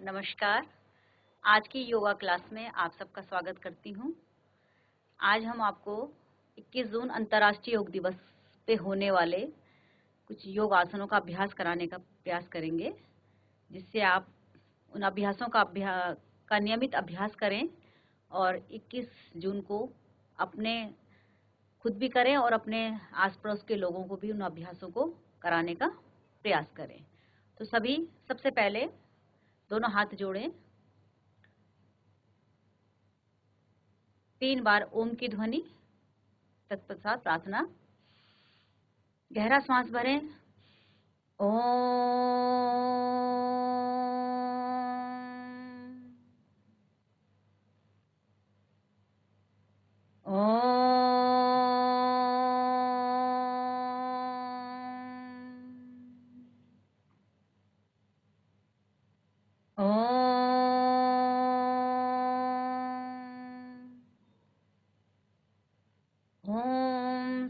नमस्कार। आज की योगा क्लास में आप सबका स्वागत करती हूँ। आज हम आपको 21 जून अंतर्राष्ट्रीय योग दिवस पे होने वाले कुछ योग आसनों का अभ्यास कराने का प्रयास करेंगे, जिससे आप उन अभ्यासों का नियमित अभ्यास करें और 21 जून को अपने खुद भी करें और अपने आस पड़ोस के लोगों को भी उन अभ्यासों को कराने का प्रयास करें। तो सबसे पहले दोनों हाथ जोड़ें, 3 बार ओम की ध्वनि, तत्पश्चात प्रार्थना। गहरा श्वास भरें,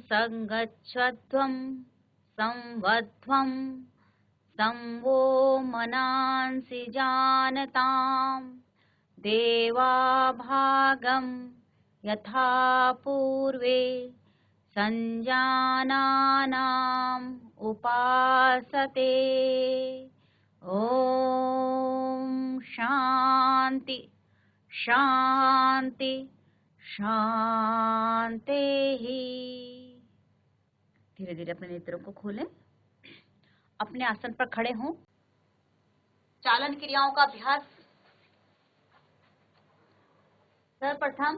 संगच्छध्वं संवध्वं संवो मनांसि जानतां देवाभागं यथा पूर्वे संजानानाम् उपासते। ओम शांति शांति शांति ही। धीरे धीरे अपने नेत्रों को खोलें, अपने आसन पर खड़े हों। चालन क्रियाओं का अभ्यास। सर्वप्रथम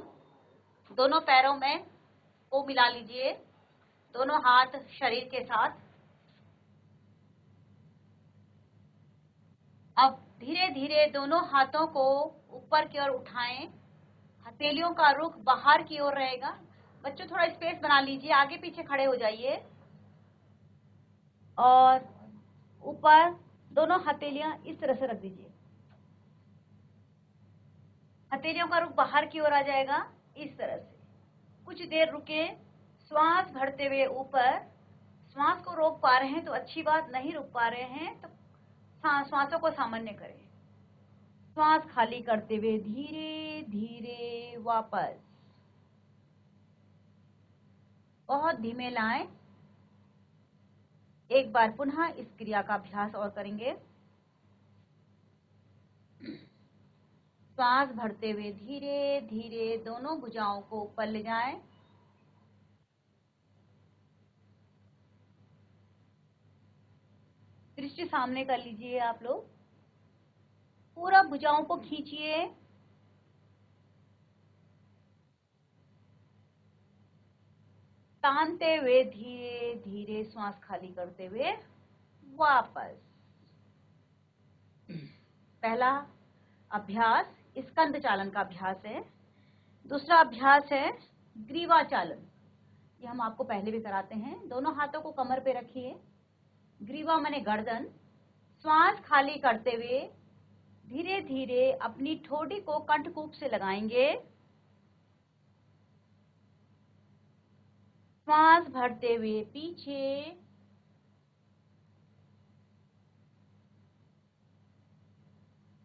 दोनों पैरों में को मिला लीजिए, दोनों हाथ शरीर के साथ। अब धीरे धीरे दोनों हाथों को ऊपर की ओर उठाएं। हथेलियों का रुख बाहर की ओर रहेगा। बच्चों थोड़ा स्पेस बना लीजिए, आगे पीछे खड़े हो जाइए और ऊपर दोनों हथेलियां इस तरह से रख दीजिए। हथेलियों का रुख बाहर की ओर आ जाएगा, इस तरह से। कुछ देर रुके, श्वास भरते हुए ऊपर। श्वास को रोक पा रहे हैं तो अच्छी बात, नहीं रोक पा रहे हैं तो श्वासों को सामान्य करें। श्वास खाली करते हुए धीरे धीरे वापस, बहुत धीमे लाएं। एक बार पुनः इस क्रिया का अभ्यास और करेंगे। श्वास भरते हुए धीरे धीरे दोनों भुजाओं को ऊपर ले जाएं। दृष्टि सामने कर लीजिए आप लोग। पूरा भुजाओं को खींचिए। तानते हुए धीरे धीरे श्वास खाली करते हुए वापस। पहला अभ्यास स्कंद चालन का अभ्यास है। दूसरा अभ्यास है ग्रीवा चालन। ये हम आपको पहले भी कराते हैं। दोनों हाथों को कमर पे रखिए। ग्रीवा माने गर्दन। श्वास खाली करते हुए धीरे धीरे अपनी ठोड़ी को कंठकूप से लगाएंगे। श्वास भरते हुए पीछे,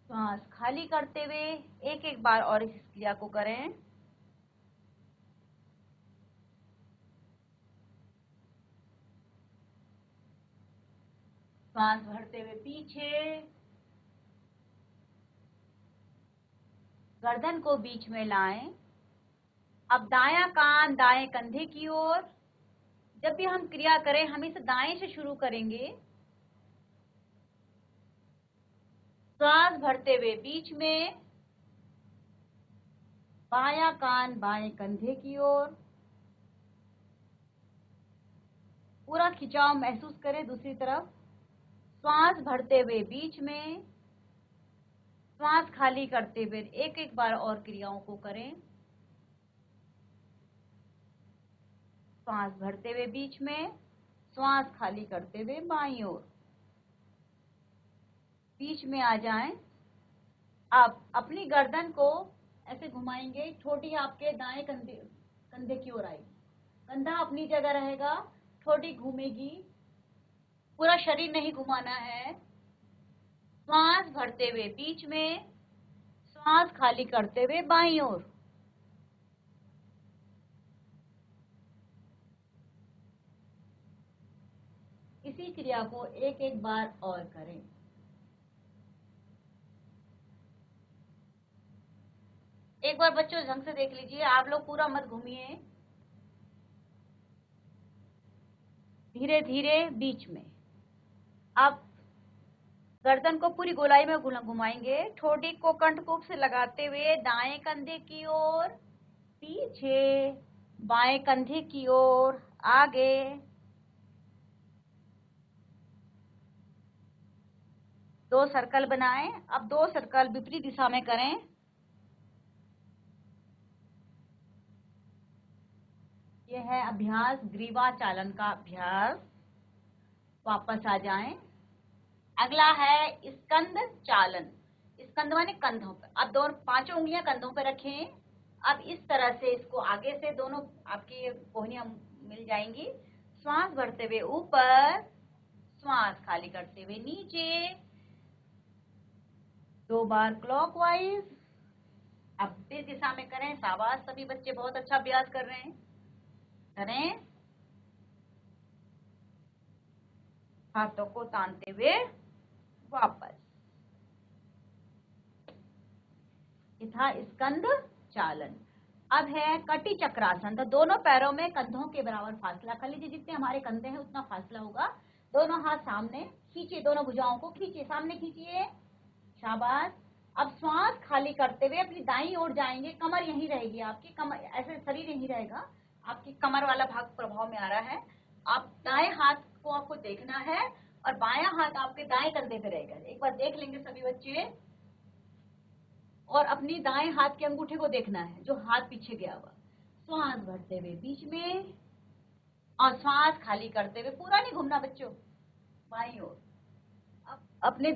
श्वास खाली करते हुए एक एक बार और इस क्रिया को करें। श्वास भरते हुए पीछे, गर्दन को बीच में लाएं। अब दायां कान दाएं कंधे की ओर। जब भी हम क्रिया करें हमेशा दाएं से शुरू करेंगे। श्वास भरते हुए बीच में, बायां कान बाएं कंधे की ओर। पूरा खिंचाव महसूस करें। दूसरी तरफ श्वास भरते हुए बीच में, श्वास खाली करते हुए एक एक बार और क्रियाओं को करें। श्वास भरते हुए बीच में, श्वास खाली करते हुए बाईं ओर। बीच में आ जाएं। अब अपनी गर्दन को ऐसे घुमाएंगे। ठोड़ी आपके दाएं कंधे की ओर आएगी। कंधा अपनी जगह रहेगा, ठोड़ी घूमेगी। पूरा शरीर नहीं घुमाना है। श्वास भरते हुए बीच में, श्वास खाली करते हुए बाईं ओर। इसी क्रिया को एक एक बार और करें। एक बार बच्चों ढंग से देख लीजिए, आप लोग पूरा मत घूमिए, धीरे धीरे बीच में। आप गर्दन को पूरी गोलाई में घुमाएंगे, ठोड़ी को कंठकूप से लगाते हुए दाएं कंधे की ओर, पीछे, बाएं कंधे की ओर, आगे। दो सर्कल बनाएं। अब दो सर्कल विपरीत दिशा में करें। यह है अभ्यास, ग्रीवा चालन का अभ्यास। वापस आ जाएं। अगला है स्कंद चालन। स्कंद माने कंधों पर। अब दोनों पांचों उंगलियां कंधों पर रखें। अब इस तरह से इसको आगे से दोनों आपकी कोहनियां मिल जाएंगी। श्वास भरते हुए ऊपर, श्वास खाली करते हुए नीचे, 2 बार क्लॉकवाइज। अब इस दिशा में करें। शाबाश, सभी बच्चे बहुत अच्छा अभ्यास कर रहे हैं। करें। हाथों को तानते हुए वापस। ये था स्कंद चालन। अब है कटी चक्रासन। तो दोनों पैरों में कंधों के बराबर फासला कर लीजिए, जितने हमारे कंधे हैं उतना फासला होगा। दोनों हाथ सामने खींचिए, दोनों भुजाओं को खींचिए, सामने खींचिए। शाबाश। अब श्वास खाली करते हुए अपनी दाईं ओर जाएंगे। कमर यहीं रहेगी आपकी, कमर ऐसे शरीर यहीं रहेगा, आपकी कमर वाला भाग प्रभाव में आ रहा है। आप दाएं हाथ को आपको देखना है और बायां हाथ आपके दाएं कंधे पे रहेगा। एक बार देख लेंगे सभी बच्चे। और अपनी दाएं हाथ के अंगूठे को देखना है जो हाथ पीछे गया हुआ। श्वास भरते हुए बीच में और श्वास खाली करते हुए, पूरा नहीं घूमना बच्चों, बाईं ओर। अपने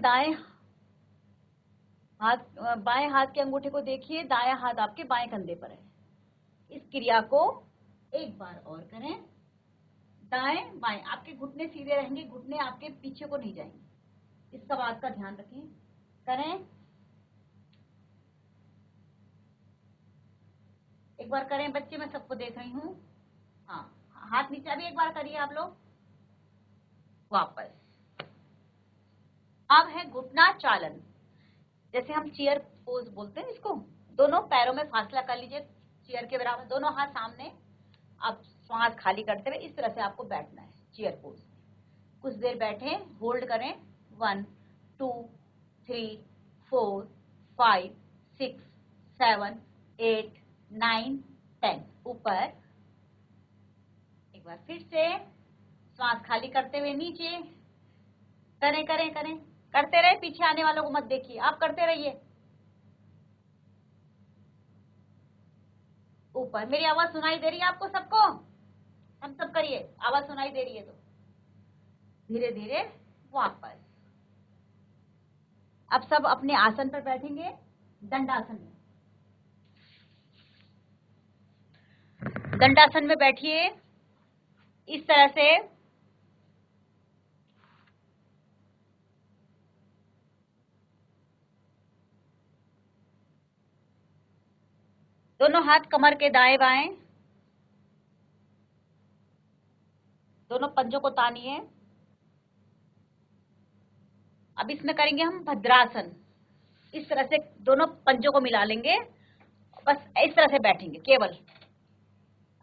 बाएं हाथ के अंगूठे को देखिए, दायां हाथ आपके बाएं कंधे पर है। इस क्रिया को एक बार और करें। दाएं बाएं, आपके घुटने सीधे रहेंगे, घुटने आपके पीछे को नहीं जाएंगे, इसका बात का ध्यान रखें। करें। एक बार करें बच्चे, मैं सबको देख रही हूँ। हाँ, हाथ नीचे भी एक बार करिए आप लोग। वापस। अब है घुटना चालन। जैसे हम चेयर पोज बोलते हैं इसको। दोनों पैरों में फासला कर लीजिए चेयर के बराबर, दोनों हाथ सामने। अब श्वास खाली करते हुए इस तरह से आपको बैठना है चेयर पोज। कुछ देर बैठे, होल्ड करें। 1 2 3 4 5 6 7 8 9 10। ऊपर। एक बार फिर से श्वास खाली करते हुए नीचे। करें करें करें, करते रहे, पीछे आने वालों को मत देखिए, आप करते रहिए। ऊपर। मेरी आवाज सुनाई दे रही है आपको सबको? हम सब करिए, आवाज सुनाई दे रही है तो। धीरे धीरे वापस। अब सब अपने आसन पर बैठेंगे, दंडासन में। दंडासन में बैठिए इस तरह से। दोनों हाथ कमर के दाएं बाएं, दोनों पंजों को तानिए। अब इसमें करेंगे हम भद्रासन। इस तरह से दोनों पंजों को मिला लेंगे, बस इस तरह से बैठेंगे केवल।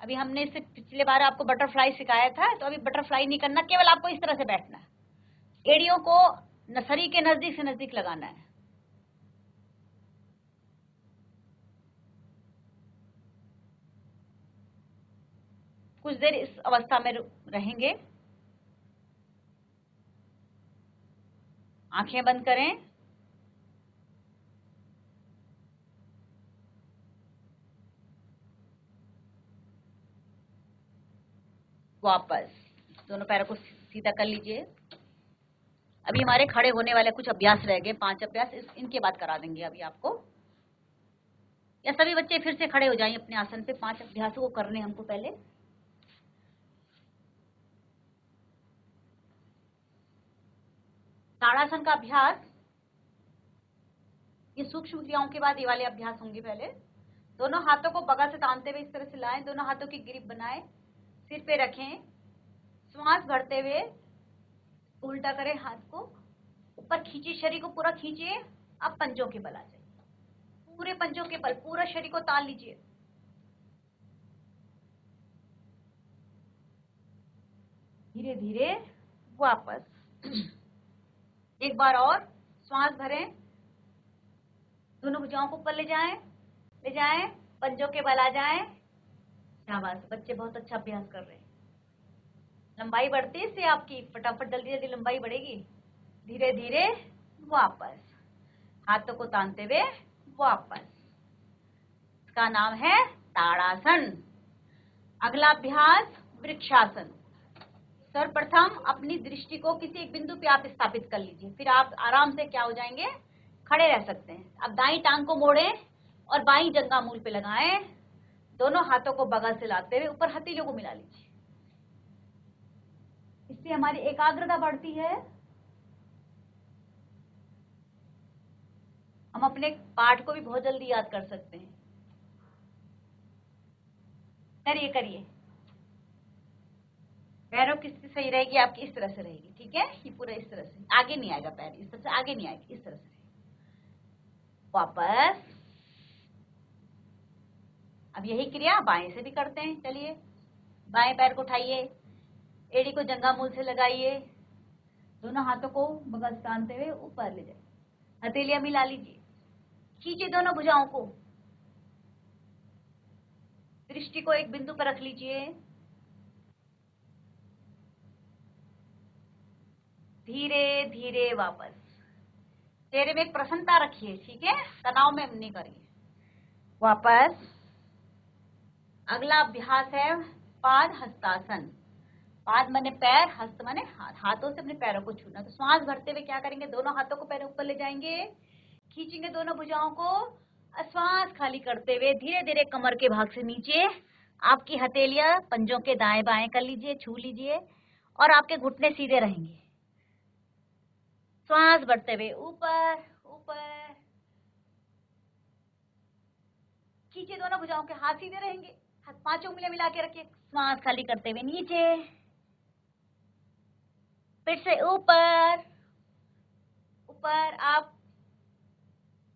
अभी हमने इससे पिछले बार आपको बटरफ्लाई सिखाया था, तो अभी बटरफ्लाई नहीं करना, केवल आपको इस तरह से बैठना है। एड़ियों को नसरी के नजदीक से नजदीक लगाना है। कुछ देर इस अवस्था में रहेंगे। आंखें बंद करें। वापस। दोनों पैरों को सीधा कर लीजिए। अभी हमारे खड़े होने वाले कुछ अभ्यास रह गए, 5 अभ्यास, इनके बाद करा देंगे अभी आपको। या सभी बच्चे फिर से खड़े हो जाएं अपने आसन पे। 5 अभ्यासों को करने हमको पहले। ताड़ासन का अभ्यास। ये सूक्ष्म क्रियाओं के बाद ये वाले अभ्यास होंगे। पहले दोनों हाथों को बगल से तानते हुए इस तरह से लाएं, दोनों हाथों की ग्रिप बनाएं, सिर पे रखें, श्वास भरते हुए उल्टा करें, हाथ को ऊपर खींचिए, शरीर को पूरा खींचिए। अब पंजों के बल आ जाइए, पूरे पंजों के बल पूरा शरीर को तान लीजिए। धीरे धीरे वापस। एक बार और श्वास भरें, दोनों भुजाओं को ऊपर ले जाएं, पंजों के बल आ जाएं। शाबाश, बच्चे बहुत अच्छा अभ्यास कर रहे हैं। लंबाई बढ़ती है इससे आपकी, फटाफट जल्दी जल्दी लंबाई बढ़ेगी। धीरे धीरे वापस, हाथों को तानते हुए वापस। इसका नाम है ताड़ासन। अगला अभ्यास वृक्षासन। सर्वप्रथम अपनी दृष्टि को किसी एक बिंदु पे आप स्थापित कर लीजिए, फिर आप आराम से क्या हो जाएंगे, खड़े रह सकते हैं। अब दाईं टांग को मोड़ें और बाईं जंघा-मूल पे लगाएं, दोनों हाथों को बगल से लाते हुए ऊपर हथेलियों को मिला लीजिए। इससे हमारी एकाग्रता बढ़ती है, हम अपने पाठ को भी बहुत जल्दी याद कर सकते हैं। करिए, पैरों की स्थिति सही रहेगी आपकी, इस तरह से रहेगी, ठीक है। ये पूरा इस तरह से आगे नहीं आएगा, पैर इस तरह से आगे नहीं आएगी, इस तरह से वापस। अब यही क्रिया बाएं से भी करते हैं। चलिए, बाएं पैर को उठाइए, एड़ी को जंघा-मूल से लगाइए, दोनों हाथों को बगल से तानते हुए ऊपर ले जाइए, हथेलियां मिला लीजिए, खींचिए दोनों भुजाओं को, दृष्टि को एक बिंदु पर रख लीजिए। धीरे धीरे वापस। चेहरे में एक प्रसन्नता रखिए, ठीक है, तनाव में नहीं करिए। वापस। अगला अभ्यास है पाद हस्तासन। पाद माने पैर, हस्त माने हाथ, हाथों से अपने पैरों को छूना। तो श्वास भरते हुए क्या करेंगे, दोनों हाथों को पैरों ऊपर ले जाएंगे, खींचेंगे दोनों भुजाओं को, श्वास खाली करते हुए धीरे धीरे कमर के भाग से नीचे आपकी हथेलियां पंजों के दाएं बाएं कर लीजिए, छू लीजिए, और आपके घुटने सीधे रहेंगे। श्वास भरते हुए ऊपर ऊपर, खींचे दोनों भुजाओं के, हाथ सीधे रहेंगे, हाथ पांचों उंगलियां मिला के रखिए, श्वास खाली करते हुए नीचे, फिर से ऊपर ऊपर, आप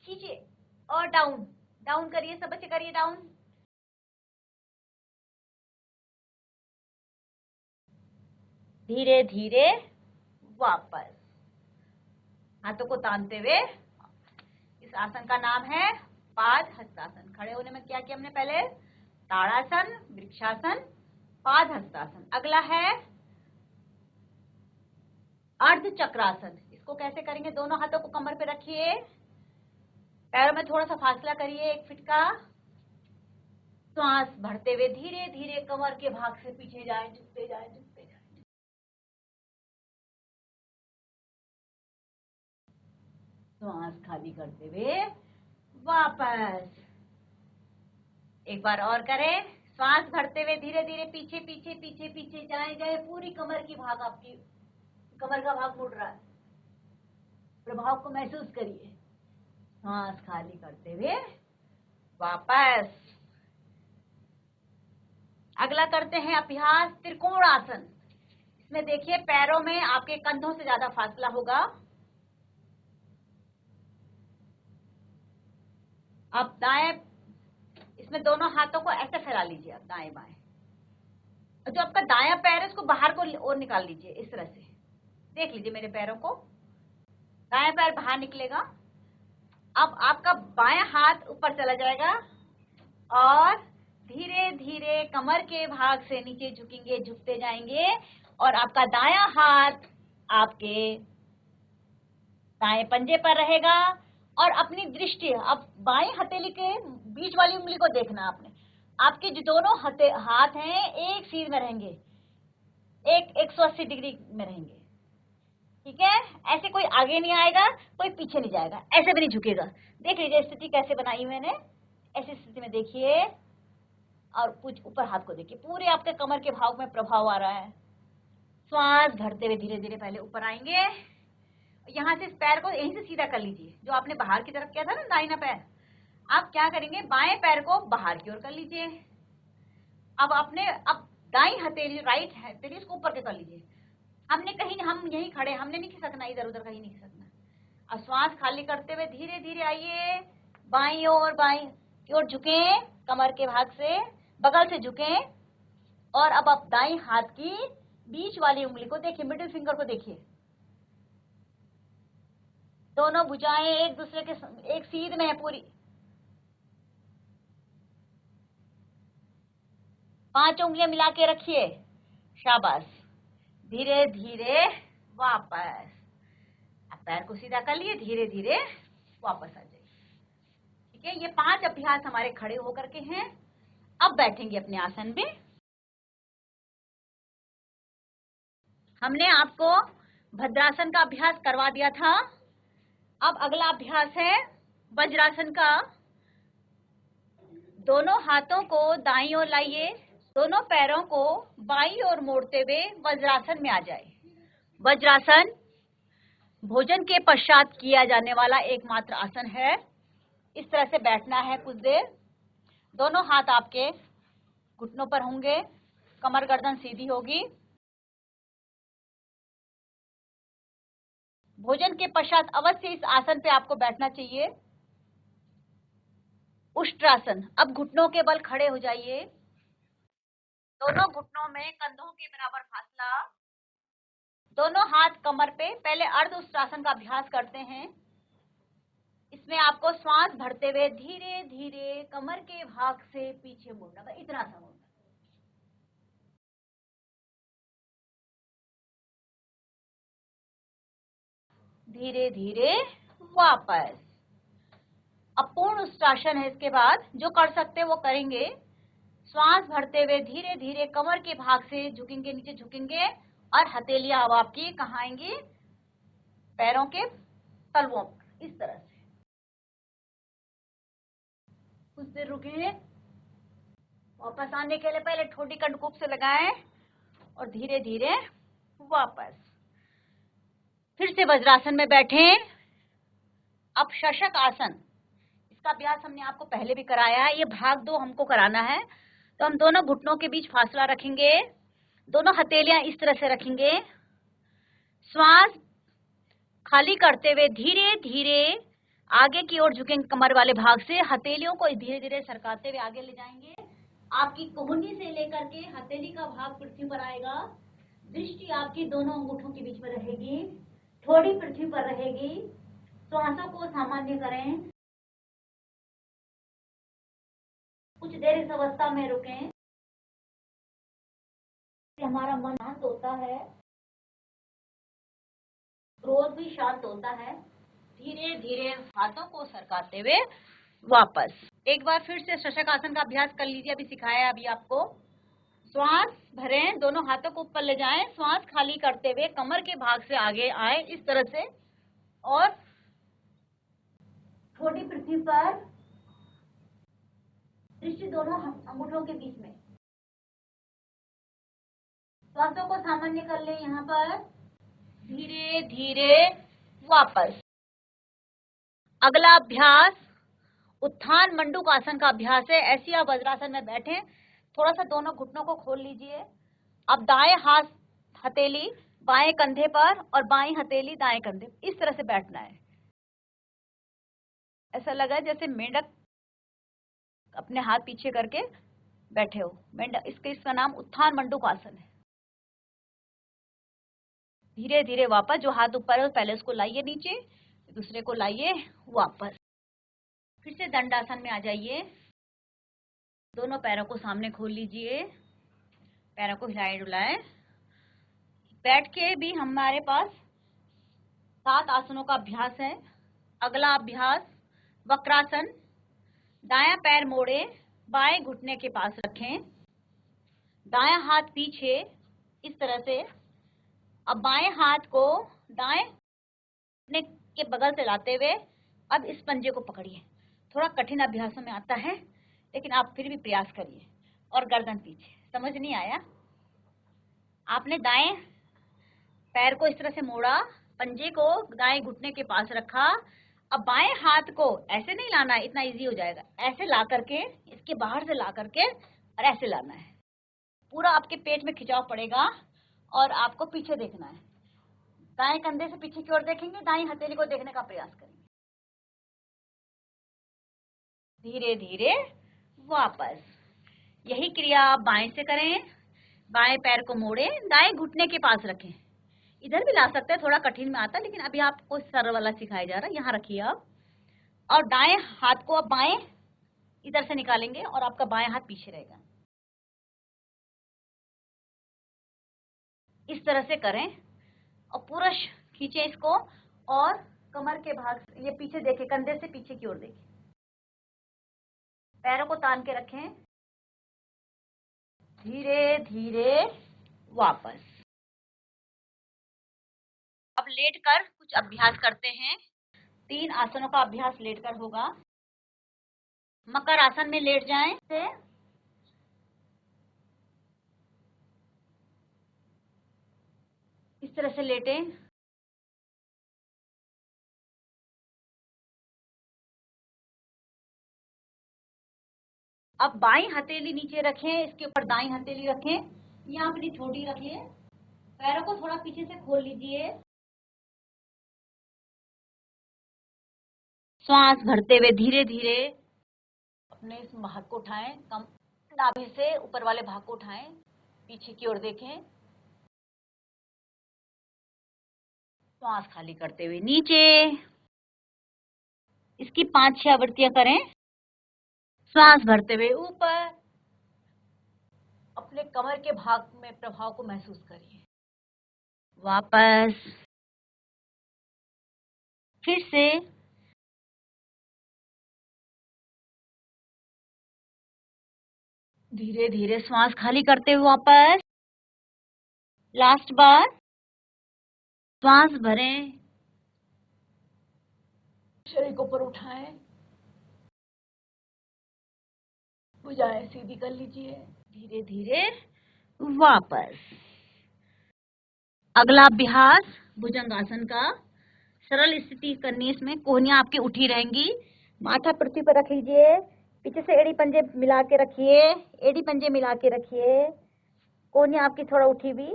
खींचिए और डाउन डाउन करिए, सब बच्चे करिए डाउन। धीरे धीरे वापस, हाथों को तानते हुए। इस आसन का नाम है पाद हस्तासन। खड़े होने में क्या किया हमने पहले, ताड़ासन, वृक्षासन, पाद हस्तासन। अगला है अर्ध चक्रासन। इसको कैसे करेंगे, दोनों हाथों को कमर पे रखिए, पैरों में थोड़ा सा फासला करिए 1 फीट का, श्वास भरते हुए धीरे धीरे कमर के भाग से पीछे जाए, झुकते जाए, झुकते जाए, श्वास खाली करते हुए वापस। एक बार और करें, श्वास भरते हुए धीरे धीरे पीछे पीछे पीछे पीछे जाए जाए, पूरी कमर की भाग, आपकी कमर का भाग मुड़ रहा है, प्रभाव को महसूस करिए। श्वास खाली करते हुए वापस। अगला करते हैं अभ्यास त्रिकोण आसन। इसमें देखिए पैरों में आपके कंधों से ज्यादा फासला होगा। आप दाएं, इसमें दोनों हाथों को ऐसे फैला लीजिए, आप दाएं बाएं, और जो आपका दायां पैर है उसको बाहर को और निकाल लीजिए, इस तरह से। देख लीजिए मेरे पैरों को, दायां पैर बाहर निकलेगा। अब आपका बायां हाथ ऊपर चला जाएगा और धीरे धीरे कमर के भाग से नीचे झुकेंगे, झुकते जाएंगे, और आपका दायां हाथ आपके दाएं पंजे पर रहेगा। और अपनी दृष्टि अब बाएं हथेली के बीच वाली उंगली को देखना आपने, आपके जो दोनों हाथ हैं एक सीध में रहेंगे, एक 180 डिग्री में रहेंगे, ठीक है। ऐसे कोई आगे नहीं आएगा, कोई पीछे नहीं जाएगा, ऐसे भी नहीं झुकेगा। देख लीजिए स्थिति कैसे बनाई मैंने, ऐसी स्थिति में देखिए, और कुछ ऊपर हाथ को देखिए, पूरे आपके कमर के भाग में प्रभाव आ रहा है। श्वास भरते हुए धीरे धीरे पहले ऊपर आएंगे, यहाँ से इस पैर को यहीं से सीधा कर लीजिए, जो आपने बाहर की तरफ किया था ना दाहिना पैर। आप क्या करेंगे, बाएं पैर को बाहर की ओर कर लीजिए। अब दाई हथेली, राइट हथेली इसको ऊपर के कर लीजिए। हम यहीं खड़े, हमने नहीं खिसकना, इधर उधर कहीं नहीं खिसकना। अब श्वास खाली करते हुए धीरे धीरे आइए, बाईं ओर, बाईं की ओर झुके, कमर के भाग से बगल से झुके। और अब आप दाईं हाथ की बीच वाली उंगली को देखिए, मिडिल फिंगर को देखिए। दोनों भुजाएं एक दूसरे के एक सीध में है पूरी। 5 उंगलियां मिला के रखिए, शाबाश। धीरे धीरे वापस, अब पैर को सीधा कर लिए, धीरे धीरे वापस आ जाइए। ठीक है, ये 5 अभ्यास हमारे खड़े होकर के हैं। अब बैठेंगे अपने आसन पे। हमने आपको भद्रासन का अभ्यास करवा दिया था। अब अगला अभ्यास है वज्रासन का। दोनों हाथों को दाईं ओर लाइए, दोनों पैरों को बाईं ओर मोड़ते हुए वज्रासन में आ जाए। वज्रासन भोजन के पश्चात किया जाने वाला एकमात्र आसन है। इस तरह से बैठना है कुछ देर। दोनों हाथ आपके घुटनों पर होंगे, कमर गर्दन सीधी होगी। भोजन के पश्चात अवश्य इस आसन पे आपको बैठना चाहिए। उष्ट्रासन। अब घुटनों के बल खड़े हो जाइए, दोनों घुटनों में कंधों के बराबर फासला, दोनों हाथ कमर पे। पहले अर्ध उष्ट्रासन का अभ्यास करते हैं। इसमें आपको श्वास भरते हुए धीरे धीरे कमर के भाग से पीछे मुड़ना, इतना सा मुड़ना। धीरे धीरे वापस। अब पूर्ण उष्ट्रासन है। इसके बाद जो कर सकते वो करेंगे। श्वास भरते हुए धीरे धीरे कमर के भाग से झुकेंगे, नीचे झुकेंगे और हथेलियां अब आपकी कहाँ आएंगी, पैरों के तलवों पर, इस तरह से। कुछ देर रुके। वापस आने के लिए पहले ठोडी कंडकूप से लगाएं और धीरे धीरे वापस। फिर से वज्रासन में बैठें। अब शशक आसन, इसका अभ्यास हमने आपको पहले भी कराया है। ये भाग 2 हमको कराना है। तो हम दोनों घुटनों के बीच फासला रखेंगे, दोनों हथेलियां इस तरह से रखेंगे। श्वास खाली करते हुए धीरे धीरे आगे की ओर झुकेंगे, कमर वाले भाग से हथेलियों को धीरे धीरे सरकाते हुए आगे ले जाएंगे। आपकी कोहनी से लेकर के हथेली का भाग पृथ्वी पर आएगा। दृष्टि आपकी दोनों अंगूठों के बीच में रहेगी, थोड़ी पृथ्वी पर रहेगी। श्वासों को सामान्य करें। कुछ देर इस अवस्था में रुकें। हमारा मन शांत होता है, क्रोध भी शांत होता है। धीरे धीरे हाथों को सरकाते हुए वापस। एक बार फिर से शशक आसन का अभ्यास कर लीजिए। अभी सिखाया है अभी आपको। श्वास भरें, दोनों हाथों को ऊपर ले जाएं, श्वास खाली करते हुए कमर के भाग से आगे आए, इस तरह से। और थोड़ी पृथ्वी पर, दृष्टि दोनों अंगूठों के बीच में। श्वासों को सामान्य कर ले। यहाँ पर धीरे धीरे वापस। अगला अभ्यास उत्थान मंडूक आसन का अभ्यास है। ऐसी आप वज्रासन में बैठे, थोड़ा सा दोनों घुटनों को खोल लीजिए। अब दाएं हाथ हथेली बाएं कंधे पर और बाएं हथेली दाएं कंधे, इस तरह से बैठना है। ऐसा लगा जैसे मेंढक अपने हाथ पीछे करके बैठे हो, मेंढक। इसका नाम उत्थान मंडूक आसन है। धीरे धीरे वापस। जो हाथ ऊपर है पहले उसको लाइए नीचे, दूसरे को लाइए वापस। फिर से दंडासन में आ जाइए। दोनों पैरों को सामने खोल लीजिए, पैरों को हिलाए डुलाएं। बैठ के भी हमारे पास 7 आसनों का अभ्यास है। अगला अभ्यास वक्रासन। दायां पैर मोड़े, बाएं घुटने के पास रखें, दायां हाथ पीछे, इस तरह से। अब बाएं हाथ को दाएं घुटने के बगल से लाते हुए अब इस पंजे को पकड़िए। थोड़ा कठिन अभ्यासों में आता है, लेकिन आप फिर भी प्रयास करिए। और गर्दन पीछे। समझ नहीं आया? आपने दाएं पैर को इस तरह से मोड़ा, पंजे को दाएं घुटने के पास रखा। अब बाएं हाथ को ऐसे नहीं लाना है, इतना इजी हो जाएगा, ऐसे ला करके, इसके बाहर से ला करके और ऐसे लाना है। पूरा आपके पेट में खिंचाव पड़ेगा और आपको पीछे देखना है। दाएं कंधे से पीछे की ओर देखेंगे, दाएं हथेली को देखने का प्रयास करेंगे। धीरे धीरे वापस। यही क्रिया आप बाएं से करें। बाएं पैर को मोड़ें, दाएं घुटने के पास रखें। इधर भी ला सकते हैं, थोड़ा कठिन में आता है, लेकिन अभी आपको सरल वाला सिखाया जा रहा है। यहाँ रखिए आप, और दाएं हाथ को आप बाएं इधर से निकालेंगे और आपका बाएं हाथ पीछे रहेगा। इस तरह से करें और पूरा खींचे इसको, और कमर के भाग ये पीछे देखें, कंधे से पीछे की ओर देखें। पैरों को तान के रखें। धीरे धीरे वापस। अब लेटकर कुछ अभ्यास करते हैं। 3 आसनों का अभ्यास लेटकर होगा। मकर आसन में लेट जाएं। इस तरह से लेटें। अब बाईं हथेली नीचे रखें, इसके ऊपर दाईं हथेली रखें। यहाँ अपनी ठोडी रखिए। पैरों को थोड़ा पीछे से खोल लीजिए। श्वास भरते हुए धीरे धीरे अपने इस भाग को उठाएं, कम नाभि से ऊपर वाले भाग को उठाएं, पीछे की ओर देखें। श्वास खाली करते हुए नीचे। इसकी 5-6 आवृत्तियां करें। श्वास भरते हुए ऊपर। अपने कमर के भाग में प्रभाव को महसूस करिए। वापस। फिर से। धीरे धीरे श्वास खाली करते हुए वापस। लास्ट बार। श्वास भरें, शरीर को ऊपर उठाएं, भुजाएं सीधी कर लीजिए। धीरे धीरे वापस। अगला अभ्यास भुजंगासन का। सरल स्थिति करनी है। इसमें कोहनियां आपकी उठी रहेंगी। माथा पृथ्वी पर रख लीजिए। पीछे से एड़ी पंजे मिला के रखिए। एड़ी पंजे मिला के रखिए। कोहनियां आपकी थोड़ा उठी हुई।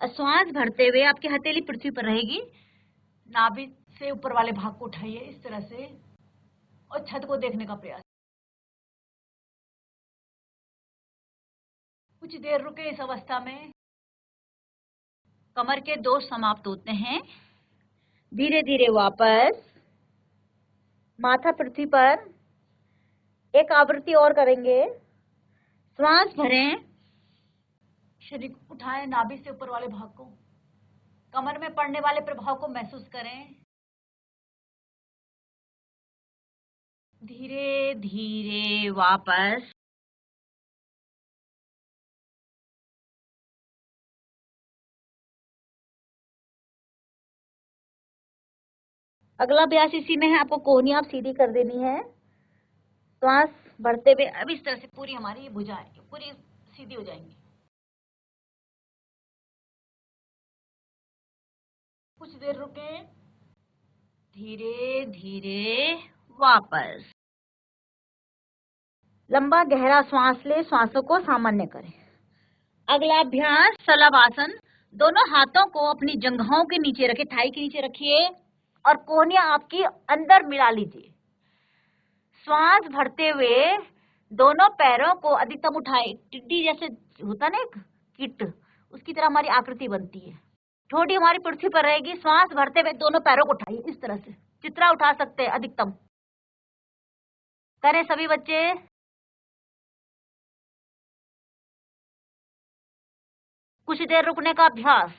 श्वास भरते हुए आपकी हथेली पृथ्वी पर रहेगी। नाभि से ऊपर वाले भाग को उठाइए इस तरह से, और छत को देखने का प्रयास। कुछ देर रुके इस अवस्था में। कमर के दोष समाप्त होते हैं। धीरे धीरे वापस। माथा पृथ्वी पर। एक आवृत्ति और करेंगे। श्वास भरें, शरीर उठाएं, नाभि से ऊपर वाले भाग को, कमर में पड़ने वाले प्रभाव को महसूस करें। धीरे धीरे वापस। अगला अभ्यास इसी में है। आपको कोहनी आप सीधी कर देनी है। श्वास बढ़ते हुए अब इस तरह से पूरी हमारी भुजाएं पूरी सीधी हो जाएंगी। कुछ देर रुके। धीरे धीरे वापस। लंबा गहरा श्वास ले, श्वासों को सामान्य करें। अगला अभ्यास शलभासन। दोनों हाथों को अपनी जंघों के नीचे रखे, थाई के नीचे रखिए, और कोहनियां आपकी अंदर मिला लीजिए। श्वास भरते हुए दोनों पैरों को अधिकतम उठाए। टिड्डी जैसे होता ना एक कीट, उसकी तरह हमारी आकृति बनती है। ठोड़ी हमारी पृथ्वी पर रहेगी। श्वास भरते हुए दोनों पैरों को उठाइए इस तरह से, जितना उठा सकते हैं अधिकतम करें सभी बच्चे। कुछ देर रुकने का अभ्यास।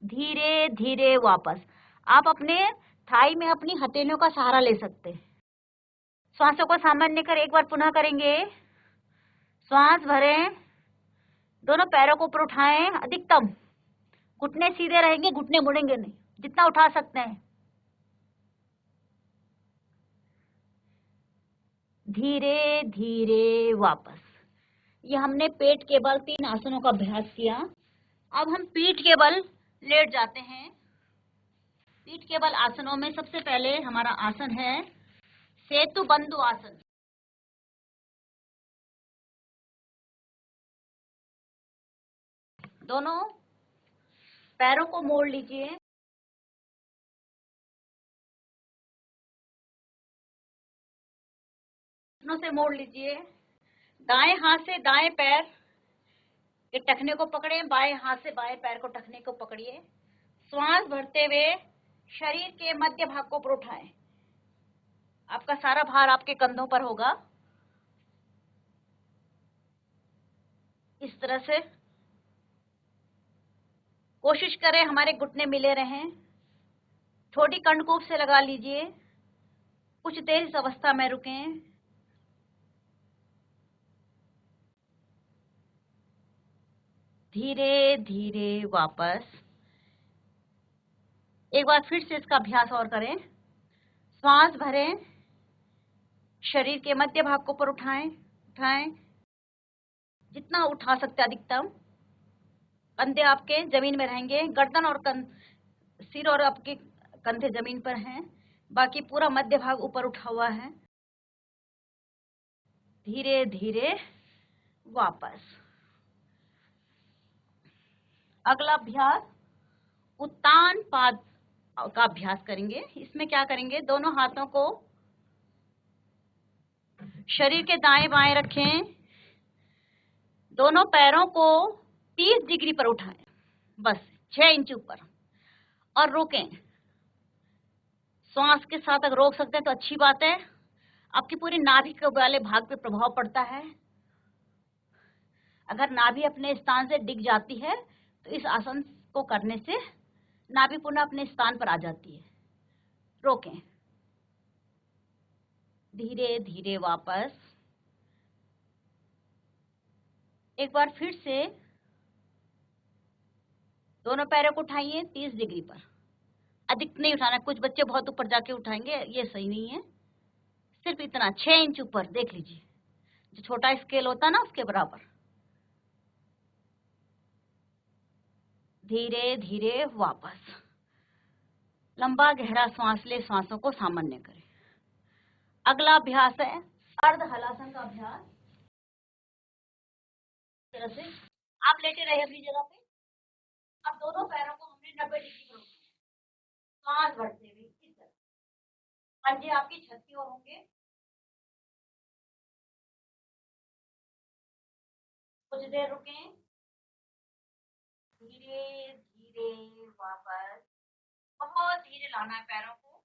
धीरे धीरे वापस। आप अपने थाई में अपनी हथेलियों का सहारा ले सकते हैं। श्वासों को सामान्य कर एक बार पुनः करेंगे। श्वास भरें, दोनों पैरों को ऊपर उठाएं अधिकतम। घुटने सीधे रहेंगे, घुटने मुड़ेंगे नहीं, जितना उठा सकते हैं। धीरे धीरे वापस। ये हमने पेट के बल 3 आसनों का अभ्यास किया। अब हम पीठ के बल लेट जाते हैं। पीठ के बल आसनों में सबसे पहले हमारा आसन है सेतु बंधु आसन। दोनों पैरों को मोड़ लीजिए। घुटनों से मोड़ लीजिए। दाएं हाथ से दाएं पैर के टखने को पकड़े, बाएं हाथ से बाएं पैर को टखने को पकड़िए। श्वास भरते हुए शरीर के मध्य भाग को ऊपर उठाएं। आपका सारा भार आपके कंधों पर होगा। इस तरह से कोशिश करें हमारे घुटने मिले रहें। थोड़ी कंडकूप से लगा लीजिए। कुछ देर इस अवस्था में रुकें। धीरे धीरे वापस। एक बार फिर से इसका अभ्यास और करें। श्वास भरें, शरीर के मध्य भाग को ऊपर उठाएं, जितना उठा सकते अधिकतम। कंधे आपके जमीन में रहेंगे, गर्दन और सिर और आपके कंधे जमीन पर हैं, बाकी पूरा मध्य भाग ऊपर उठा हुआ है। धीरे धीरे वापस। अगला अभ्यास उत्तान पाद का अभ्यास करेंगे। इसमें क्या करेंगे, दोनों हाथों को शरीर के दाएं बाएं रखें, दोनों पैरों को 30 डिग्री पर उठाएं, बस 6 इंच ऊपर, और रोकें। श्वास के साथ अगर रोक सकते हैं तो अच्छी बात है। आपकी पूरी नाभि के वाले भाग पे प्रभाव पड़ता है। अगर नाभि अपने स्थान से डिग जाती है तो इस आसन को करने से नाभि पुनः अपने स्थान पर आ जाती है। रोकें। धीरे धीरे वापस। एक बार फिर से दोनों पैरों को उठाइए 30 डिग्री पर। अधिक नहीं उठाना। कुछ बच्चे बहुत ऊपर जाके उठाएंगे, ये सही नहीं है। सिर्फ इतना 6 इंच ऊपर, देख लीजिए, जो छोटा स्केल होता है ना उसके बराबर। धीरे धीरे वापस। लंबा गहरा सांस ले, सांसों को सामान्य करें। अगला अभ्यास है अर्ध हलासन का अभ्यास। इस तरह से आप लेटे रहे अपनी जगह पे। अब दोनों पैरों को हमने 90 डिग्री पर रखना है। सांस भरते हुए इस तरह पंजे आपकी छत की ओर होंगे। कुछ देर रुकें। धीरे धीरे वापस। बहुत धीरे लाना है पैरों को।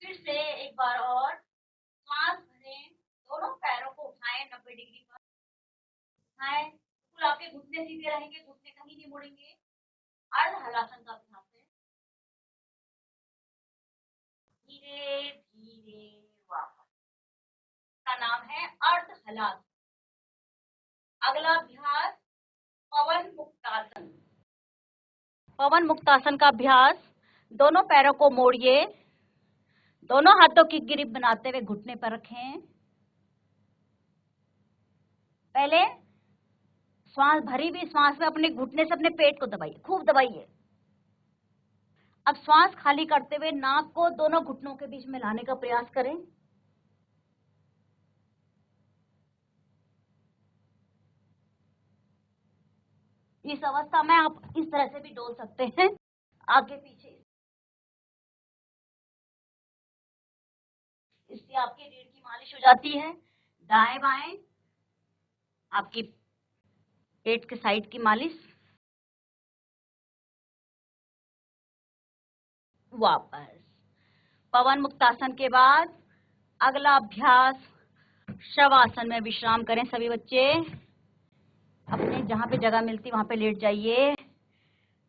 फिर से एक बार और सांस भरें, दोनों पैरों को उठाएं 90 डिग्री पर। उठाएं, बिल्कुल आपके घुटने सीधे रहेंगे, घुटने कहीं नहीं मुड़ेंगे। अर्ध हलासन का अभ्यास है। धीरे धीरे वापस। का नाम है अर्ध हलासन। अगला अभ्यास पवन मुक्तासन। पवन मुक्तासन का अभ्यास, दोनों पैरों को मोड़िए, दोनों हाथों की ग्रिप बनाते हुए घुटने पर रखें। पहले श्वास, भरी हुई श्वास में अपने घुटने से अपने पेट को दबाइए, खूब दबाइए। अब श्वास खाली करते हुए नाक को दोनों घुटनों के बीच में लाने का प्रयास करें। इस अवस्था में आप इस तरह से भी डोल सकते हैं, आगे पीछे। इससे आपकी रीढ़ की मालिश हो जाती है। दाएं बाएं आपकी पेट के साइड की मालिश। वापस। पवन मुक्तासन के बाद अगला अभ्यास शवासन में विश्राम करें। सभी बच्चे अपने जहां पे जगह मिलती वहां पे लेट जाइए।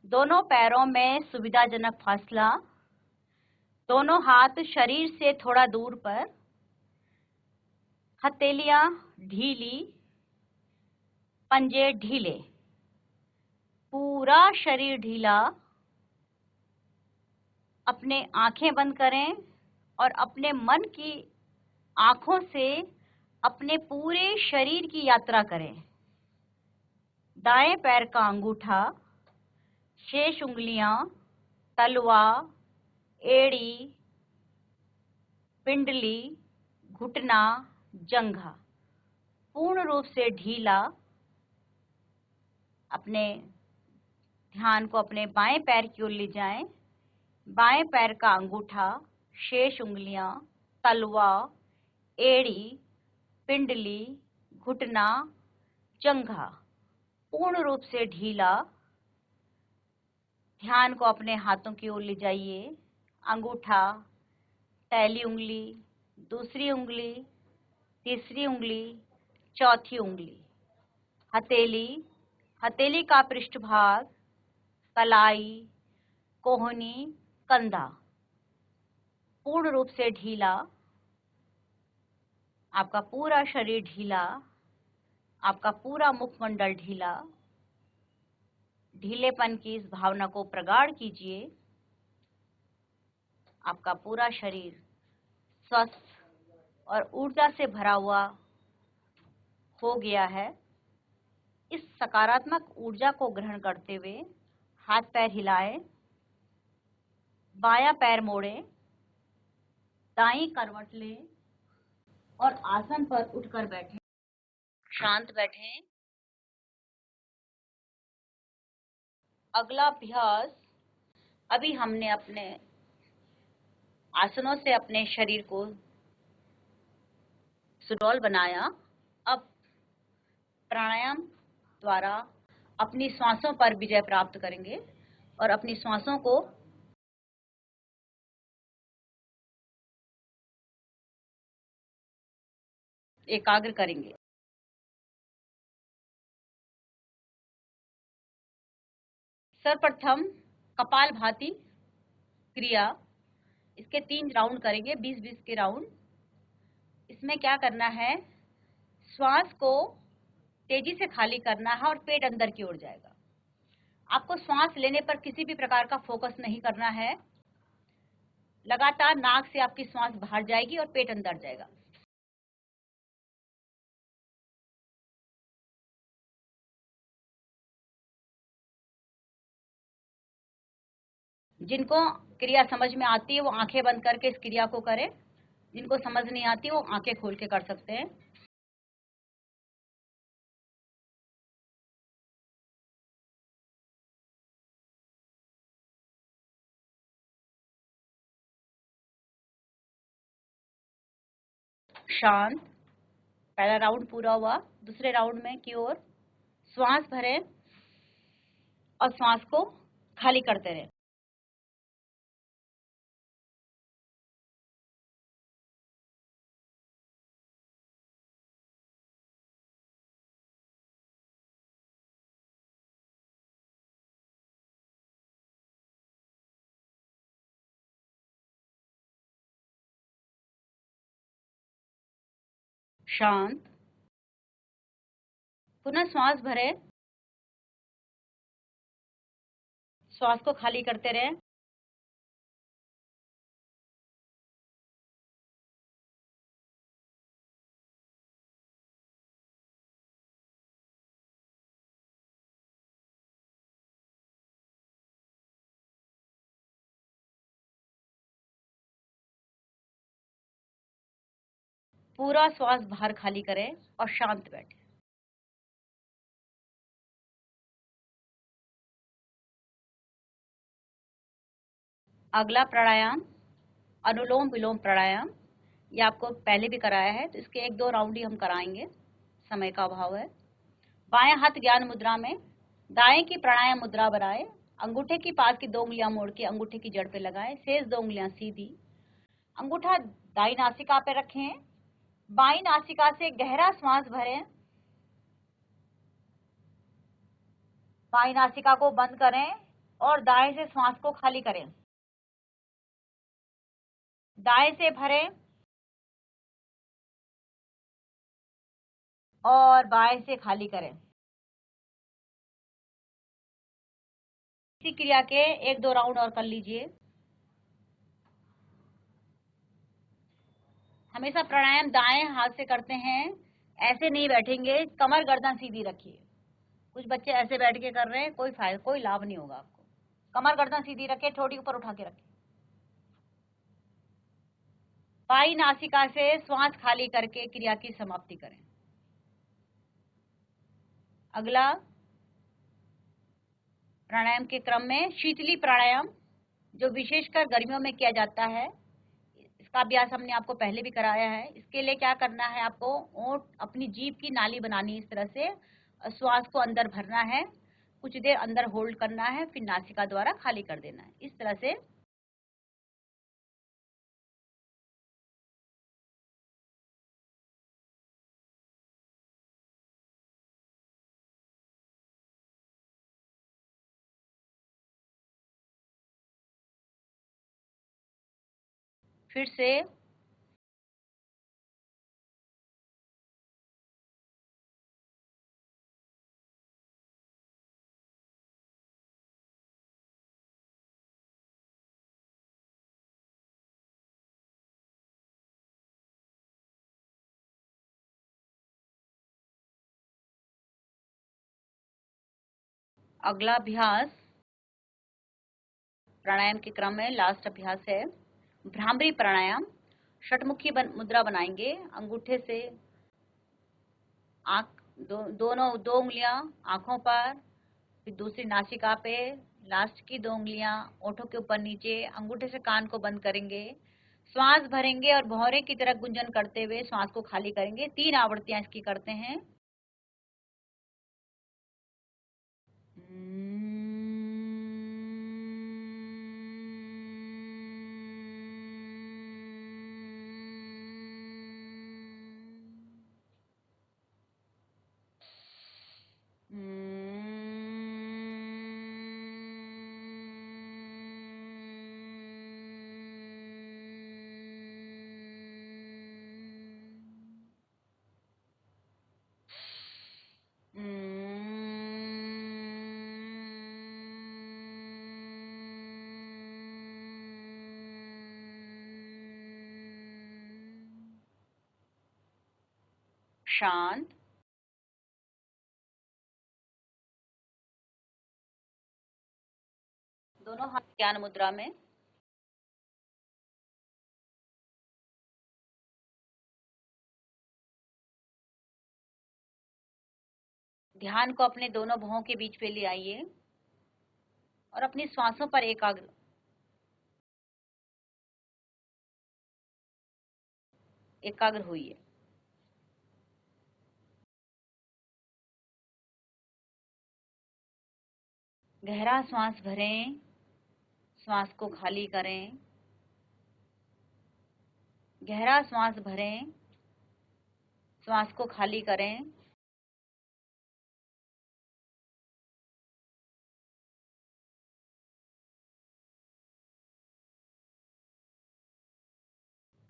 दोनों पैरों में सुविधाजनक फासला, दोनों हाथ शरीर से थोड़ा दूर पर, हथेलियां ढीली, पंजे ढीले, पूरा शरीर ढीला। अपने आंखें बंद करें और अपने मन की आंखों से अपने पूरे शरीर की यात्रा करें। दाएं पैर का अंगूठा, शेष उंगलियां, तलवा, एड़ी, पिंडली, घुटना, जंघा पूर्ण रूप से ढीला। अपने ध्यान को अपने बाएं पैर की ओर ले जाएं। बाएं पैर का अंगूठा, शेष उंगलियां, तलवा, एड़ी, पिंडली, घुटना, जंघा पूर्ण रूप से ढीला। ध्यान को अपने हाथों की ओर ले जाइए। अंगूठा, पहली उंगली, दूसरी उंगली, तीसरी उंगली, चौथी उंगली, हथेली, हथेली का पृष्ठभाग, कलाई, कोहनी, कंधा पूर्ण रूप से ढीला। आपका पूरा शरीर ढीला, आपका पूरा मुखमंडल ढीला। ढीलेपन की इस भावना को प्रगाढ़ कीजिए। आपका पूरा शरीर स्वस्थ और ऊर्जा से भरा हुआ हो गया है। इस सकारात्मक ऊर्जा को ग्रहण करते हुए हाथ पैर हिलाएं, बायां पैर मोड़ें, दाईं करवट लें और आसन पर उठकर बैठें। शांत बैठें। अगला अभ्यास, अभी हमने अपने आसनों से अपने शरीर को सुडौल बनाया। अब प्राणायाम द्वारा अपनी श्वासों पर विजय प्राप्त करेंगे और अपनी श्वासों को एकाग्र करेंगे। सर्वप्रथम कपालभाति क्रिया, इसके 3 राउंड करेंगे, 20-20 के राउंड। इसमें क्या करना है, श्वास को तेजी से खाली करना है और पेट अंदर की ओर जाएगा। आपको श्वास लेने पर किसी भी प्रकार का फोकस नहीं करना है। लगातार नाक से आपकी श्वास बाहर जाएगी और पेट अंदर जाएगा। जिनको क्रिया समझ में आती है वो आंखें बंद करके इस क्रिया को करें। जिनको समझ नहीं आती वो आंखें खोल के कर सकते हैं। शांत। पहला राउंड पूरा हुआ। दूसरे राउंड में की ओर श्वास भरें और श्वास को खाली करते रहें। शांत। पुनः श्वास भरें, श्वास को खाली करते रहें। पूरा श्वास बाहर खाली करें और शांत बैठें। अगला प्राणायाम अनुलोम विलोम प्राणायाम। ये आपको पहले भी कराया है, तो इसके 1-2 राउंड ही हम कराएंगे, समय का अभाव है। बाएं हाथ ज्ञान मुद्रा में, दाएं की प्राणायाम मुद्रा बनाएं। अंगूठे की पास की 2 उंगलियां मोड़ के अंगूठे की जड़ पे लगाएं। शेष 2 उंगलियां सीधी। अंगूठा दाईं नासिका पे रखें। बाईं नासिका से गहरा श्वास भरें। बाईं नासिका को बंद करें और दाएं से श्वास को खाली करें। दाएं से भरें और बाएं से खाली करें। इसी क्रिया के 1-2 राउंड और कर लीजिए। हमेशा प्राणायाम दाएं हाथ से करते हैं, ऐसे नहीं बैठेंगे। कमर गर्दन सीधी रखिए। कुछ बच्चे ऐसे बैठ के कर रहे हैं, कोई फायदा, कोई लाभ नहीं होगा आपको। कमर गर्दन सीधी रखे, ठोड़ी ऊपर उठा के रखे। बाई नासिका से श्वास खाली करके क्रिया की समाप्ति करें। अगला प्राणायाम के क्रम में शीतली प्राणायाम, जो विशेषकर गर्मियों में किया जाता है, इसका अभ्यास हमने आपको पहले भी कराया है। इसके लिए क्या करना है, आपको ओंठ, अपनी जीभ की नाली बनानी, इस तरह से श्वास को अंदर भरना है, कुछ देर अंदर होल्ड करना है, फिर नासिका द्वारा खाली कर देना है, इस तरह से। फिर से अगला अभ्यास प्राणायाम के क्रम में लास्ट अभ्यास है भ्रामरी प्राणायाम। षटमुखी मुद्रा बनाएंगे। अंगूठे से आंख, दोनों 2 उंगलियां आंखों पर, फिर दूसरी नासिका पे, लास्ट की 2 उंगलियां ओठों के ऊपर नीचे, अंगूठे से कान को बंद करेंगे, श्वास भरेंगे और भौरे की तरह गुंजन करते हुए श्वास को खाली करेंगे। 3 आवृत्तियां इसकी करते हैं। शांत, दोनों हाथ ज्ञान मुद्रा में। ध्यान को अपने दोनों भौं के बीच पे ले आइए और अपनी श्वासों पर एकाग्र होइए। गहरा श्वास भरें, श्वास को खाली करें। गहरा श्वास भरें, श्वास को खाली करें।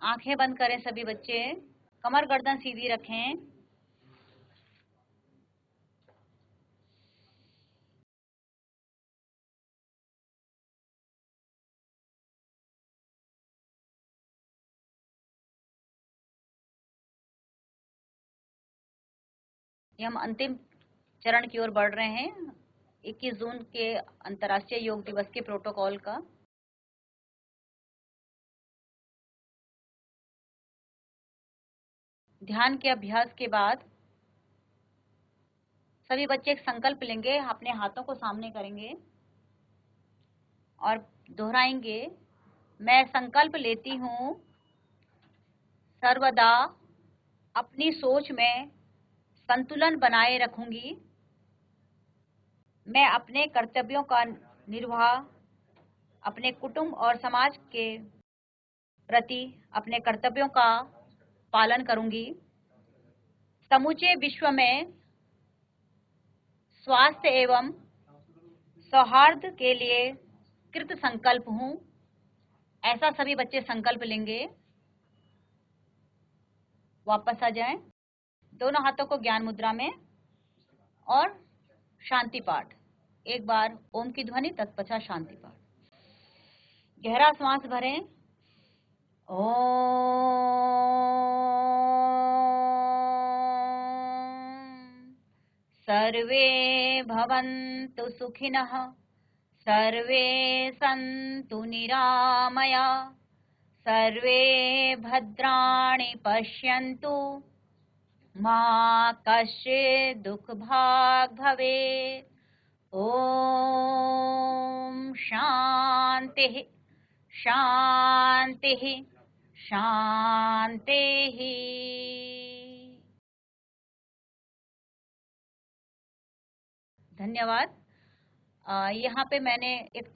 आंखें बंद करें सभी बच्चे। कमर गर्दन सीधी रखें। ये हम अंतिम चरण की ओर बढ़ रहे हैं 21 जून के अंतर्राष्ट्रीय योग दिवस के प्रोटोकॉल का। ध्यान के अभ्यास के बाद सभी बच्चे एक संकल्प लेंगे, अपने हाथों को सामने करेंगे और दोहराएंगे, मैं संकल्प लेती हूँ सर्वदा अपनी सोच में संतुलन बनाए रखूंगी। मैं अपने कर्तव्यों का निर्वाह अपने कुटुंब और समाज के प्रति अपने कर्तव्यों का पालन करूंगी। समूचे विश्व में स्वास्थ्य एवं सौहार्द के लिए कृत संकल्प हूँ। ऐसा सभी बच्चे संकल्प लेंगे। वापस आ जाएं, दोनों हाथों को ज्ञान मुद्रा में और शांति पाठ। एक बार ओम की ध्वनि, तत्पश्चात शांति पाठ। गहरा श्वास भरें। ओम सर्वे भवन्तु सुखिनः, सर्वे सन्तु निरामया, सर्वे भद्राणि पश्यन्तु, मा कश्चित् दुःखभाग् भवेत्। ॐ शान्तिः शान्तिः शान्तिः। धन्यवाद। यहाँ पे मैंने एक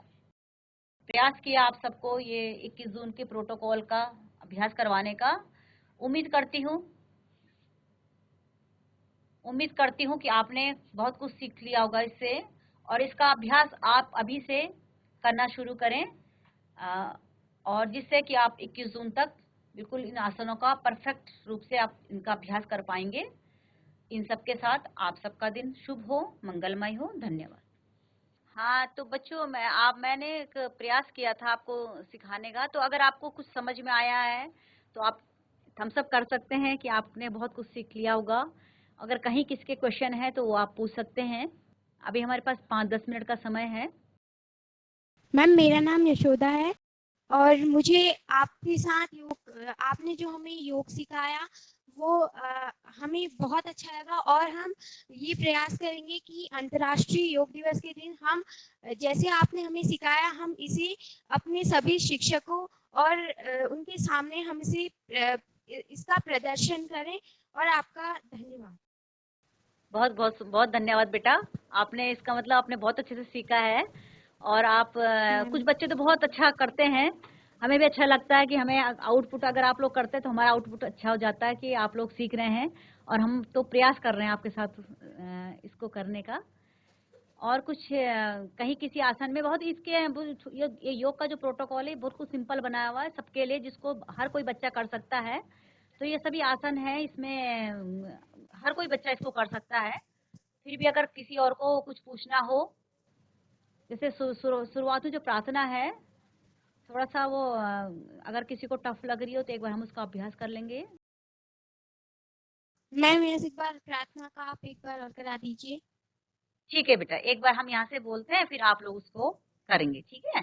प्रयास किया आप सबको ये 21 जून के प्रोटोकॉल का अभ्यास करवाने का। उम्मीद करती हूँ कि आपने बहुत कुछ सीख लिया होगा इससे, और इसका अभ्यास आप अभी से करना शुरू करें, और जिससे कि आप 21 जून तक बिल्कुल इन आसनों का परफेक्ट रूप से आप इनका अभ्यास कर पाएंगे। इन सब के साथ आप सबका दिन शुभ हो, मंगलमय हो। धन्यवाद। हाँ तो बच्चों, मैंने एक प्रयास किया था आपको सिखाने का, तो अगर आपको कुछ समझ में आया है तो आप थम्स अप कर सकते हैं कि आपने बहुत कुछ सीख लिया होगा। अगर कहीं किसके क्वेश्चन है तो वो आप पूछ सकते हैं। अभी हमारे पास 5-10 मिनट का समय है। मैम, मेरा नाम यशोदा है और मुझे आपके साथ आपने जो हमें योग सिखाया वो हमें बहुत अच्छा लगा, और हम ये प्रयास करेंगे कि अंतर्राष्ट्रीय योग दिवस के दिन हम जैसे आपने हमें सिखाया हम इसे अपने सभी शिक्षकों और उनके सामने हम इसे इसका प्रदर्शन करें। और आपका धन्यवाद। बहुत बहुत बहुत धन्यवाद बेटा। आपने इसका मतलब आपने बहुत अच्छे से सीखा है, और आप कुछ बच्चे तो बहुत अच्छा करते हैं। हमें भी अच्छा लगता है कि हमें आउटपुट अगर आप लोग करते हैं तो हमारा आउटपुट अच्छा हो जाता है कि आप लोग सीख रहे हैं, और हम तो प्रयास कर रहे हैं आपके साथ इसको करने का। और कुछ कहीं किसी आसन में बहुत इसके ये योग का जो प्रोटोकॉल है बहुत कुछ सिंपल बनाया हुआ है सबके लिए, जिसको हर कोई बच्चा कर सकता है। तो ये सभी आसन है, इसमें हर कोई बच्चा इसको कर सकता है। फिर भी अगर किसी और को कुछ पूछना हो, जैसे शुरुआत में जो प्रार्थना है थोड़ा सा वो अगर किसी को टफ लग रही हो तो एक बार हम उसका अभ्यास कर लेंगे। मैम, एक बार प्रार्थना का आप एक बार और करा दीजिए। ठीक है बेटा, एक बार हम यहाँ से बोलते हैं फिर आप लोग उसको करेंगे, ठीक है।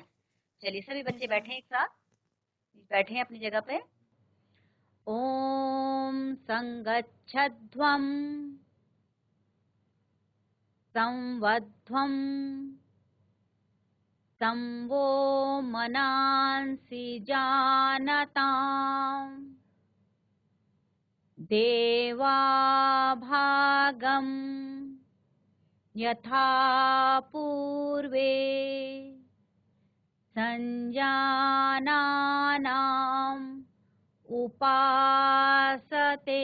चलिए सभी बच्चे बैठे हैं, एक साथ बैठे हैं अपनी जगह पे। ओम संगच्छध्वं संवध्वं संवो मनांसि जानताम् देवा भागं यथा पूर्वे संजानानाम् उपासते।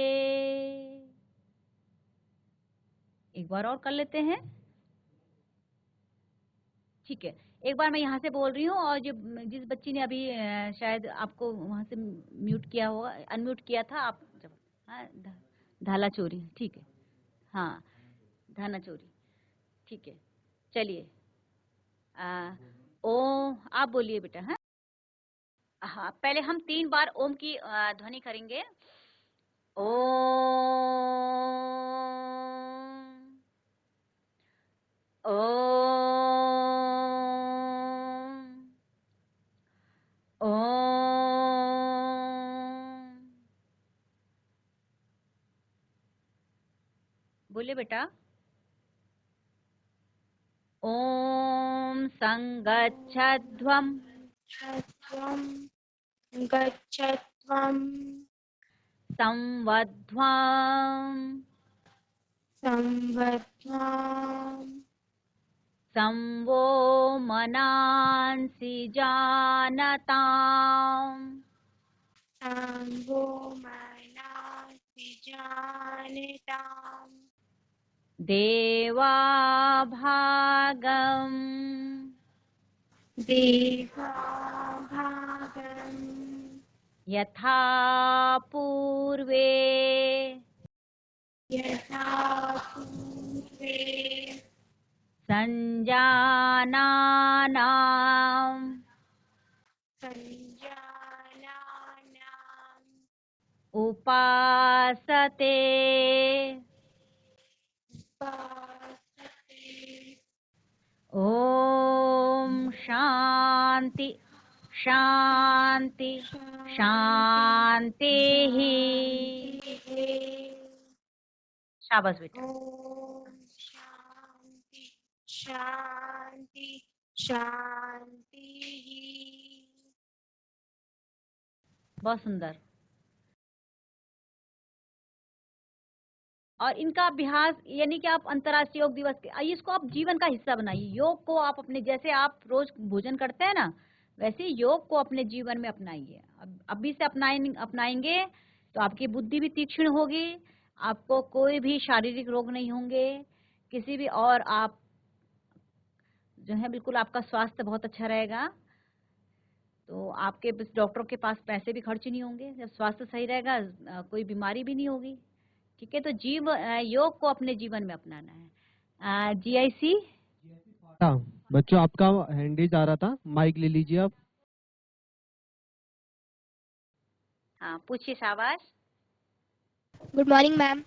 एक बार और कर लेते हैं, ठीक है। एक बार मैं यहाँ से बोल रही हूँ, और जो जिस बच्ची ने अभी शायद आपको वहाँ से म्यूट किया होगा, अनम्यूट किया था आप जब, हाँ धाला चोरी, ठीक है, हाँ धाना चोरी, ठीक है। चलिए ओ आप बोलिए बेटा। हाँ हाँ, पहले हम 3 बार ओम की ध्वनि करेंगे। ओम ओम ओम। बोलिए बेटा। ओम संगच्छध्वं गच्छत्वं संवध्वं संवध्वं संवो मनांसि जानताम् संवो मनांसि जानताम् देवा भागं देवा भागं यथा पूर्वे यथा पूर्वे संजानानाम् संजानानाम् उपासते। उपासते। शांति शांति शांति ही। शाबाश बेटा। ओम शांति शांति शांति ही। बहुत सुंदर। और इनका अभ्यास यानी कि आप अंतर्राष्ट्रीय योग दिवस के इसको आप जीवन का हिस्सा बनाइए। योग को आप अपने, जैसे आप रोज भोजन करते हैं ना, वैसे योग को अपने जीवन में अपनाइए। अभी से अपनाएंगे तो आपकी बुद्धि भी तीक्ष्ण होगी, आपको कोई भी शारीरिक रोग नहीं होंगे किसी भी, और आप जो है बिल्कुल आपका स्वास्थ्य बहुत अच्छा रहेगा। तो आपके डॉक्टरों के पास पैसे भी खर्च नहीं होंगे। जब स्वास्थ्य सही रहेगा कोई बीमारी भी नहीं होगी। ठीक है, तो योग को अपने जीवन में अपनाना है। GIC बच्चों आपका हैंडेज आ रहा था, माइक ले लीजिए आप। हाँ पूछिए। शाबाश। Good morning ma'am.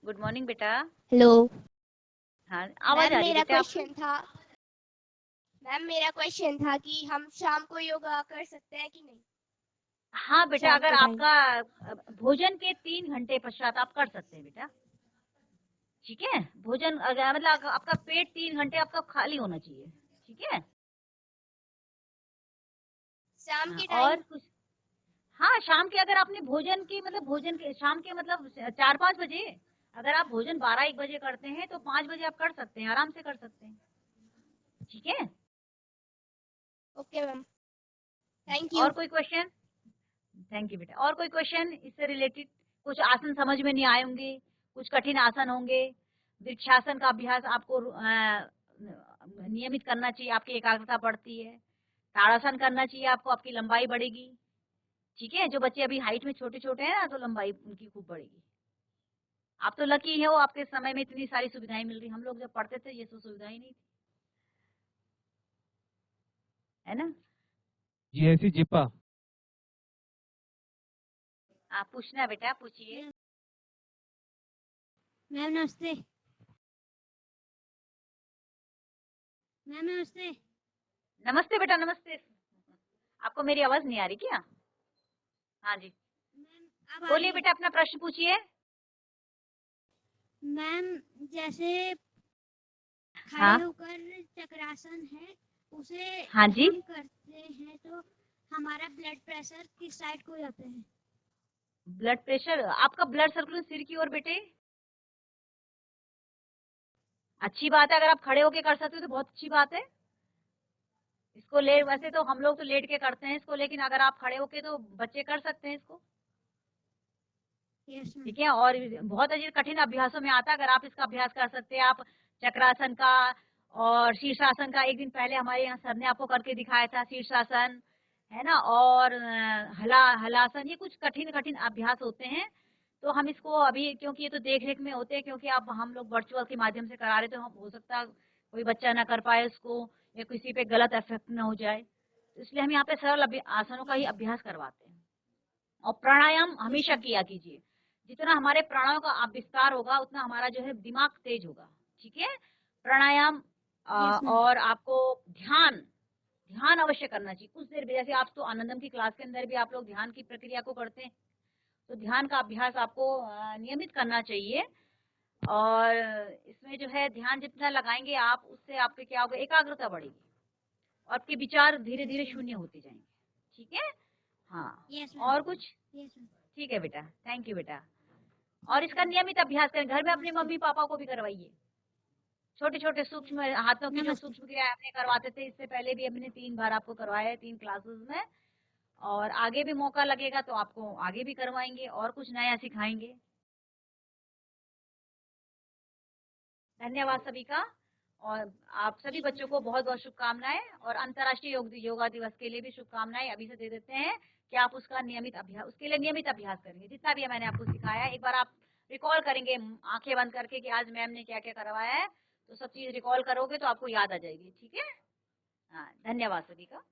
Good morning बेटा। हेलो हाँ आवाज मैम, आ रही है मेरा बेटा आपको? क्वेश्चन था। मैम मेरा क्वेश्चन था कि हम शाम को योगा कर सकते हैं कि नहीं? हाँ बेटा, शाम अगर के टाइम। आपका भोजन के 3 घंटे पश्चात आप कर सकते हैं बेटा। ठीक है, भोजन अगर मतलब आपका पेट 3 घंटे आपका खाली होना चाहिए। ठीक है। शाम के और टाइम। कुछ? हाँ शाम के, अगर आपने भोजन की मतलब भोजन के शाम के मतलब 4-5 बजे, अगर आप भोजन 12-1 बजे करते हैं तो 5 बजे आप कर सकते हैं, आराम से कर सकते हैं। ठीक है। Okay ma'am, thank you. और कोई क्वेश्चन? थैंक यू बेटा। और कोई क्वेश्चन इससे रिलेटेड? कुछ आसन समझ में नहीं आए होंगे, कुछ कठिन आसन होंगे। वृक्षासन का अभ्यास आपको नियमित करना चाहिए, आपकी एकाग्रता बढ़ती है। ताड़ासन करना चाहिए आपको, आपकी लंबाई बढ़ेगी। ठीक है, जो बच्चे अभी हाइट में छोटे छोटे हैं ना, तो लंबाई उनकी खूब बढ़ेगी। आप तो लकी हो, आपके समय में इतनी सारी सुविधाएं मिल रही। हम लोग जब पढ़ते थे ये सब सुविधाएं नहीं थी, है ना? GIC जिपा। आप पूछना बेटा, पूछिए। मैम नमस्ते। मैम नमस्ते। नमस्ते बेटा, नमस्ते। आपको मेरी आवाज नहीं आ रही क्या? हाँ जी, मैम अब आ रही बोलिए है। बेटा, अपना प्रश्न पूछिए। मैम जैसे खड़े हाँ होकर चक्रासन है, उसे हाँ जी। हम करते हैं तो हमारा ब्लड प्रेशर किस साइड को जाता है? ब्लड प्रेशर, आपका ब्लड सर्कुलेशन सिर की ओर बेटे। अच्छी बात है, अगर आप खड़े होके कर सकते हो तो बहुत अच्छी बात है। इसको वैसे तो हम लोग तो लेट के करते हैं इसको, लेकिन अगर आप खड़े होके तो बच्चे कर सकते हैं इसको। Yes ma'am. ठीक है, और बहुत अजीब कठिन अभ्यासों में आता है, अगर आप इसका अभ्यास कर सकते हैं। आप चक्रासन का और शीर्षासन का एक दिन पहले हमारे यहाँ सर ने आपको करके दिखाया था। शीर्षासन है ना, और हलासन, ये कुछ कठिन कठिन अभ्यास होते हैं। तो हम इसको अभी, क्योंकि ये तो देख रेख में होते हैं, क्योंकि आप हम लोग वर्चुअल के माध्यम से करा रहे, तो हम हो सकता है कोई बच्चा ना कर पाए उसको, या किसी पे गलत इफेक्ट ना हो जाए, तो इसलिए हम यहाँ पे सरल आसनों का ही अभ्यास करवाते हैं। और प्राणायाम हमेशा किया कीजिए। जितना हमारे प्राणों का विस्तार होगा उतना हमारा जो है दिमाग तेज होगा। ठीक है, प्राणायाम यस मैम। और आपको ध्यान ध्यान अवश्य करना चाहिए कुछ देर भी। जैसे आप तो आनंदम की क्लास के अंदर भी आप लोग ध्यान की प्रक्रिया को करते हैं, तो ध्यान का अभ्यास आपको नियमित करना चाहिए। और इसमें जो है ध्यान जितना लगाएंगे आप, उससे आपके क्या होगा, एकाग्रता बढ़ेगी और आपके विचार धीरे धीरे शून्य होते जाएंगे। ठीक है। हाँ, यस मैम। और कुछ? Yes ma'am. ठीक है बेटा, थैंक यू बेटा। और इसका नियमित अभ्यास करें, घर में अपने नमस्ते। मम्मी पापा को भी करवाइए। छोटे छोटे सूक्ष्म हाथों की जो नमस्ते। सूक्ष्म क्रिया हमने करवाते थे, इससे पहले भी हमने 3 बार आपको करवाया है 3 क्लासेस में, और आगे भी मौका लगेगा तो आपको आगे भी करवाएंगे और कुछ नया सिखाएंगे। धन्यवाद सभी का। और आप सभी बच्चों को बहुत बहुत शुभकामनाएं, और अंतर्राष्ट्रीय योगा दिवस के लिए भी शुभकामनाएं अभी से दे देते हैं कि आप उसका नियमित अभ्यास, उसके लिए नियमित अभ्यास करेंगे। जितना भी मैंने आपको सिखाया है, एक बार आप रिकॉल करेंगे आंखें बंद करके कि आज मैम ने क्या क्या करवाया है, तो सब चीज रिकॉल करोगे तो आपको याद आ जाएगी। ठीक है। हाँ, धन्यवाद सभी का।